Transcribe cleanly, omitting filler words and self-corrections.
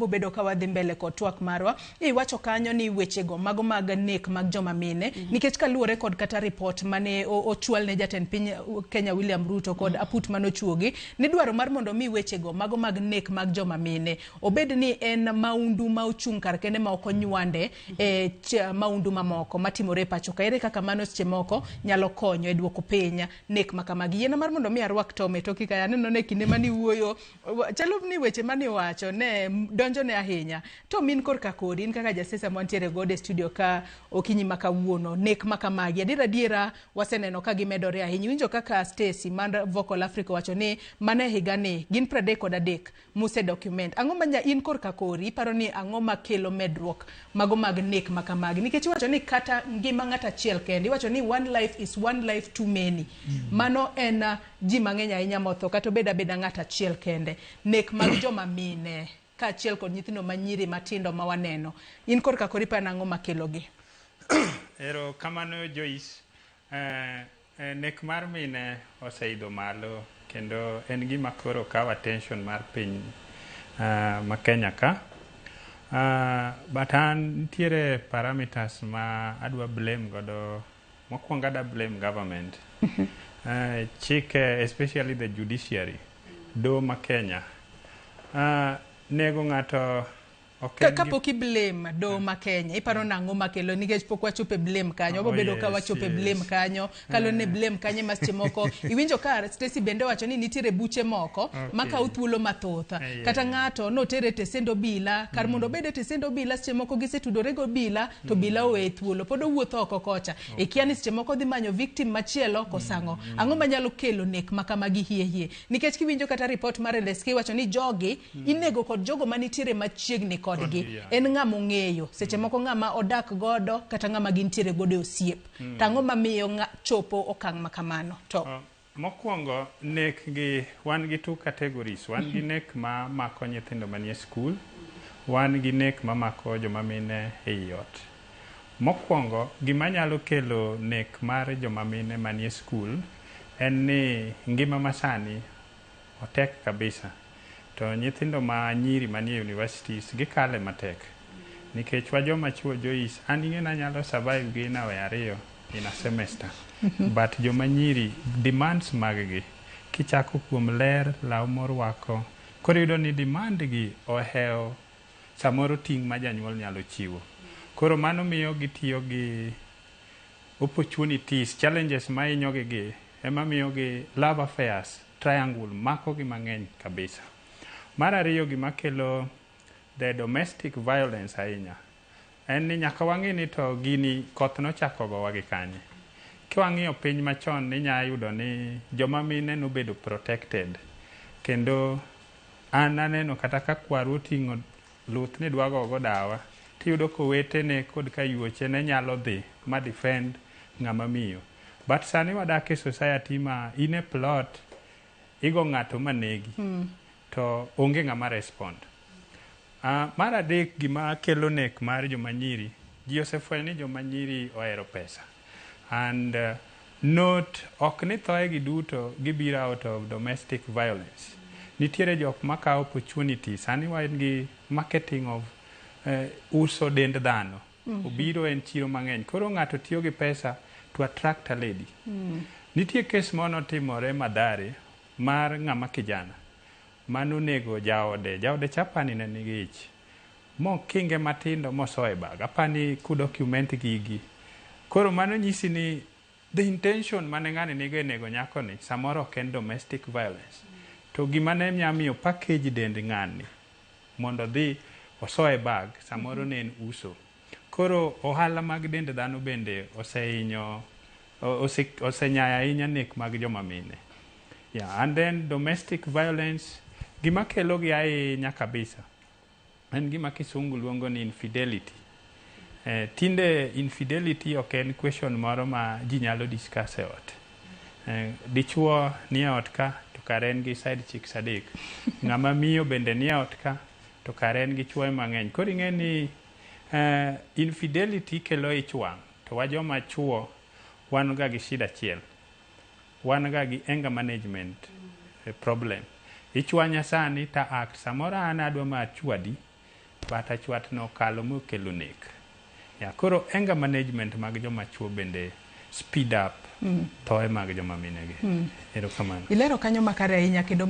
wabobedo ka wadhi mbele kod twak marwa. Iwacho kanyo ni wechego mago mag nek mag joma mine nikech kaluore kod kata report mane ochwal ne jatend piny Kenya William Ruto kod aput manochuogi ni dwaro mar mondo mi wechego mago mag nek mag joma mine obed ni en maundu ma ochung' kar kende ma ok onywande maundu mamoko matimore pacho ka ere kaka mano seche moko nyalo konyo e duoko piny nek makamagi. Yiena mar mondo mi arwak tome toki kaya neno ne kinde mani wuoyo chalo ni weche mani wacho ne donjo ne ahinya to min korka kodi in kaka jasesa mantiere gode studio ka okinyi makawuono nek makamagi adiera waseneno ka gimedore ahinya. Winjo kaka Stacy man Vocal Africa wacho ni mane higa ni gin 33 muse document. Ang'o manya in korka kori paro ni ang'o makelo medruok mago mag nek makamagi nikech wacho ni kata ngima ng'ata achiel kende wacho ni one life is one life too many. Mano en ji mang'eny ahinya motho kata beda ng'ata achiel kende. Nek mag joma mine ka achiel kod nyithindo manyiri matindo ma waneno in korka kori pa nang'o makelogi. Ero kamano Joyce, nek mar mine oseidho malo kendo en gima koro kawo attention mar piny ma Kenya ka. But an ntiere parameters ma adwa blame godo. Mokwongo ada blame government. Chike, especially the judiciary, do ma Kenya. Nego ng'ato kapok i blame do ma Kenya iparo nang'o makelo nikech pok wachope blame kanyo wabobedo ka wachope blame kanyo kalo ne blame kanye ma seche moko iwinjo ka Stacy bende wacho ni nitiere buche moko maka uthuolo mathoth kata ng'ato notere tesendo bila kar mondo bede tesendo bila seche moko gisetudore go bila to bila owe thuolo pod owuotho oko kocha ikia ni seche moko dhi manyo victim machielo kosango. Ang'o manyalo kelo nek makamagi hie nikech kiwinjo kata report mar LSK wacho ni jogi inego kod jogo manitiere machiegni kodgi en ng'ama ong'eyo seche moko ng'ama odak godo kata ng'ama gintiere godo osiep. Tang'o mamiyo chopo okang' makamano to mokwongo nek gi wan gi two categories. Wan gi nek ma mako nyithindo manie skul, wan gi nek ma mako joma mine ei ot. Mokwongo gima nyalo kelo nek mar joma mine manie skul en ni ngima masani otek kabisa. To nyithindo ma nyiri manie universities gikale matek nikech wa joma chuo Joyce an ing'ena nyalo survive gi nawe ariyo in a semester but joma nyiri demands maggi kichako kuom ler, law morwako koro yudo ni demand gi oheo samoro ting' ma janyuol nyalo chiwo. Koro mano miyo gitiyo gi opportunities, challenges ma inyogi gi ema miyo gi love affairs triangle mako gi mang'eny kabisa. Mar ariyo gima kelo the domestic violence ahinya en ni nyaka wang'e ni to gini koth nochako gowa gi kanye. Kiwang'iyo piny machon ni nya yudo ni joma mine nobedo protected kendo an aneno kata ka kwaru oting'o luth ni dwa gogo dawa tiyudo kowetene kod ka yuoche ne nyalo dhi ma defend ng'ama miyo. But sani wadak e society ma in e plot igo ng'ato manegi to onge ng'ama respond. Mar adek gima kelo nek mar joma nyiri, ji osefwenyo ni joma nyiri ohero pesa and ok ni thoe gi duto gibiro out of domestic violence. Nitiere jok makawo opportunities. Sani wan gi marketing of uso dend dhano. Obiro en chiro mang'eny. Koro ng'ato tiyo gi pesa to attract a lady. Nitie kes mono timore Madhare mar ng'ama kijana mano nego jaode chapani ne nigi ich mokinge matindo mosoe bag apani ku document gigi. Koro mano nyisi ni the intention mane ng'ani nigo nego nyako ni samoro ok en domestic violence to gima ne nyamiyo package dend ng'ani mondo dhi osoe bag samoro ne en uso. Koro ohala mag dend dhano bende osenyaya ahinya nek mag joma mine. And then domestic violence gima kelo gi ahinya kabisa en gima kisungu luongo ni infidelity. Tinde infidelity ok en question moro ma ji nyalo discuss e ot. Dichuo ni e ot ka to kare en gi side chicks adek. Ng'ama miyo bende ni e ot ka to kare en gi chuoye mang'eny. Koro ing'e ni infidelity kelo ich wang' to wa joma chuo wan ga gi shida achiel. Wan ga gi anger management problem. Ichwanya sani ta act samora an adwa ma chwadi but achwat no kalo mokelo nek. Koro anger management mag joma chuo bende speed up thoe mag joma mine gi. Erokamano. Ilero kanyo makare ahinya kendo